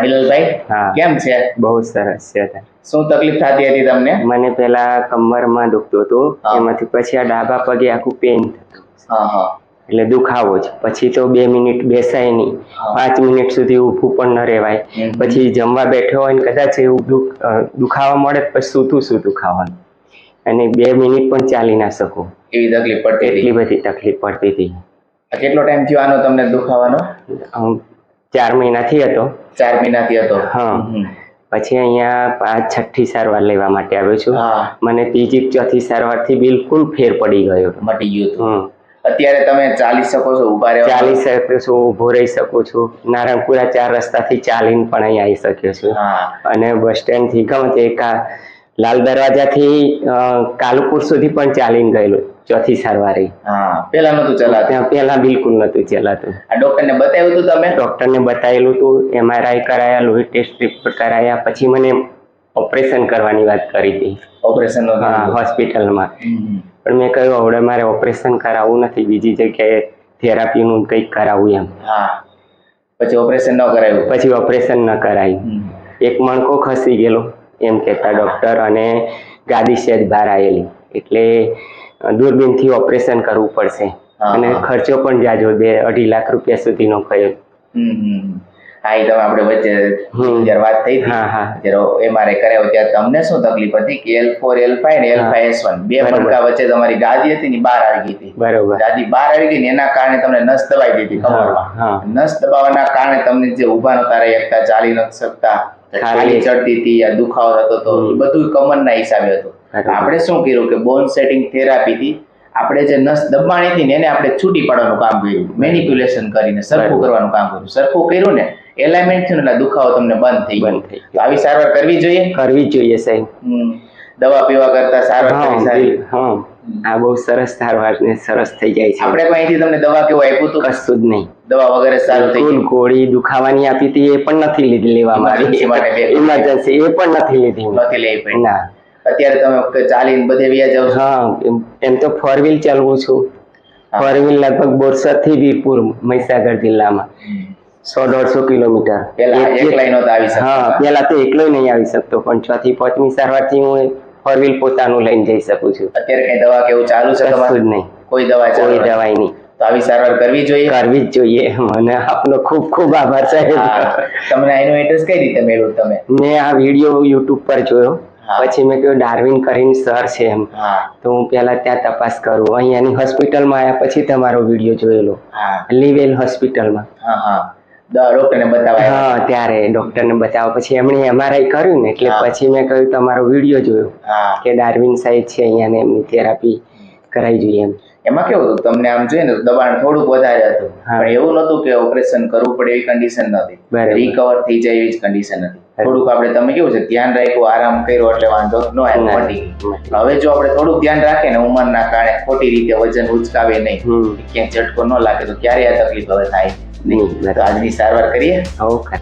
હિલલભાઈ કેમ છે? બહુ સરસ છે. શું તકલીફ થતી હતી તમને? મને પેલા કમરમાં દુખતું હતું, એમાંથી પછી આ ડાબા પગે આખું પેઇન થતું, એટલે દુખાવો જ. પછી તો 2 મિનિટ બેસાય નહીં, 5 મિનિટ સુધી ઊભું પણ ન રહેવાય. પછી જમવા બેઠો હોય ને કદાચ એવું દુખાવા મળે પછી સૂતું ખાવાનું, અને 2 મિનિટ પણ ચાલી ના શકું એવી તકલીફ પડતી, એટલી બધી તકલીફ પડતી હતી. કેટલો ટાઈમ થયો આનો તમને દુખાવાનો? 4 મહિનાથી હતો. 4 મહિનાથી હતો. હા. પછી અહીંયા 5-6ઠ્ઠી સારવાર લેવા માટે આવ્યો છું. મને 3જી 4થી સારવારથી બિલકુલ ફેર પડી ગયો, મટી ગયું. અત્યારે તમે ચાલી શકો છો, ઊભા રહી ચાલી શકું છું, ઊભો રહી શકું છું. નારણપુરા 4 રસ્તાથી ચાલીને પણ અહીંયા આવી શક્યો છું. અને બસ સ્ટેન્ડ થી ગમે તે લાલ દરવાજાથી કાલુપુર સુધી પણ ચાલીને ગયેલો 4થી સારવારે. પેલા નતું ચલાતું? પેલા બિલકુલ નતું ચલાતું. આ ડોક્ટરને બતાવ્યું હતું તમે? ડોક્ટરને બતાવેલું હતું, MRI કરાયા, લોહી ટેસ્ટ રિપોર્ટ કરાયા. પછી મને ઓપરેશન કરવાની વાત કરી હતી. ઓપરેશન? હા, હોસ્પિટલમાં. પણ મેં કહ્યું હવે મારે ઓપરેશન કરાવવું નથી, બીજી જગ્યાએ થેરાપીનું કંઈક કરાવવું એમ. પછી ઓપરેશન ન કરાવ્યું? પછી ઓપરેશન ન કરાયું. એક મણકો ખસી ગયેલો એમ કહેતા ડોક્ટર, અને ગાદી સહેજ બહાર આવેલી, એટલે દૂરબીનથી ઓપરેશન કરવું પડશે. અને ખર્ચો પણ જાજો, 2-2.5 લાખ રૂપિયા સુધીનો કયો. હા, એ તમે આપણે વચ્ચે જ્યારે વાત થઈ હતી, જ્યારે MRI કરાવ્યો ત્યારે તમને શું તકલીફ હતી કે L4, L5 ને L5S1 બે મણકા વચ્ચે તમારી ગાદી હતી ને બહાર આવી ગઈ હતી. બરોબર. ગાદી બહાર આવી ગઈ ને એના કારણે તમને નસ દબાઈ દીધી કમરમાં. નસ દબાવવાના કારણે તમને જે ઊભા નતા રહી શકતા, ચાલી નથી શકતા, ખાલી ચડતી હતી, આ દુખાવો થતો હતો, એ બધું કમરના હિસાબે હતું. આપણે શું કર્યું કે બોન સેટિંગ થેરાપી થી આપણે જે નસ દબાણી હતી ને એને આપણે છૂટી પાડવાનું કામ કર્યું, મેનિપ્યુલેશન કરીને સરખું કરવાનું કામ કર્યું. સરખું કર્યું ને એલાઇનમેન્ટ થયું એટલે દુખાવો તમને બંધ થઈ ગયો. તો આવી સારવાર કરવી જોઈએ? કરવી જોઈએ સાહેબ. દવા પીવા કરતા સારવાર કરવી સારી. આ બહુ સરસ સારવાર ને સરસ થઈ જાય છે. આપણે અહીંથી તમને દવા કેવું આપ્યું હતું? કશું જ નહીં, દવા વગેરે સારું થઈ ગયું. ગોળી દુખાવાની આપી હતી એ પણ નથી લીધી લેવામાં આવી. ઇમરજન્સી એ પણ નથી લીધી. નથી લેવી? ના. અત્યારે તમે ચાલીને બધે વ્યા જાવ છો? હા, એમ તો 4 વ્હીલ ચાલવું છું. 4 વ્હીલ લગભગ બોરસદ થી વીરપુર મહીસાગર જિલ્લામાં 100-150 કિલોમીટર. પેલા એકલા નહોતા આવી શકતા? હા, પેલા તો એકલો નહીં આવી શકતો, પણ 4થી 5મી સારવારથી હું 4 વ્હીલ પોતાનું લઈને જઈ શકું છું. અત્યારે કઈ દવા કેવું ચાલુ છે? કશું જ નહીં, કોઈ દવા? કોઈ દવાઈ નહીં. તો આવી સારવાર કરવી જોઈએ? કરવી જ જોઈએ. મને આપનો ખૂબ ખૂબ આભાર સાહેબ. તમને એનું એડ્રેસ કઈ રીતે મેળવ્યું તમે? મેં આ વિડીયો YouTube પર જોયો, પછી મેં કહ્યું ડાર્વિન કરીને સર છે એમ, તો હું પેલા ત્યાં તપાસ કરું. અહીંયાની હોસ્પિટલમાં આવ્યા પછી તમારો વિડીયો જોયેલો, લીવેલ હોસ્પિટલમાં. ડોક્ટરને બતાવ્યા? હા, ત્યારે ડોક્ટરને બતાવ્યા. પછી એમણે MRI કર્યું ને, એટલે પછી મેં કહ્યું તમારો વિડીયો જોયો કે ડાર્વિન સાહેબ છે અહીંયા ને એમની થેરાપી કરાવી જોઈએ એમ. એમાં કેવું હતું તમને આમ જોઈએ ને દબાણ થોડુંક વધારે હતું, પણ એવું નતું કે ઓપરેશન કરવું પડે એવી કન્ડિશન નથી, રિકવર થઈ જાય એવી જ કન્ડિશન હતી. થોડુંક આપણે તમે કેવું છે ધ્યાન રાખ્યું, આરામ કર્યો એટલે વાંધો ન આવ્યો, મટી ગયું. હવે જો આપણે થોડુંક ધ્યાન રાખીએ ને ઉંમરના કારણે ખોટી રીતે વજન ઉચકાવે નહીં, ક્યાંય ઝટકો ન લાગે, તો ક્યારે આ તકલીફ હવે થાય નહીં. તો આજની સારવાર કરીએ. ઓકે.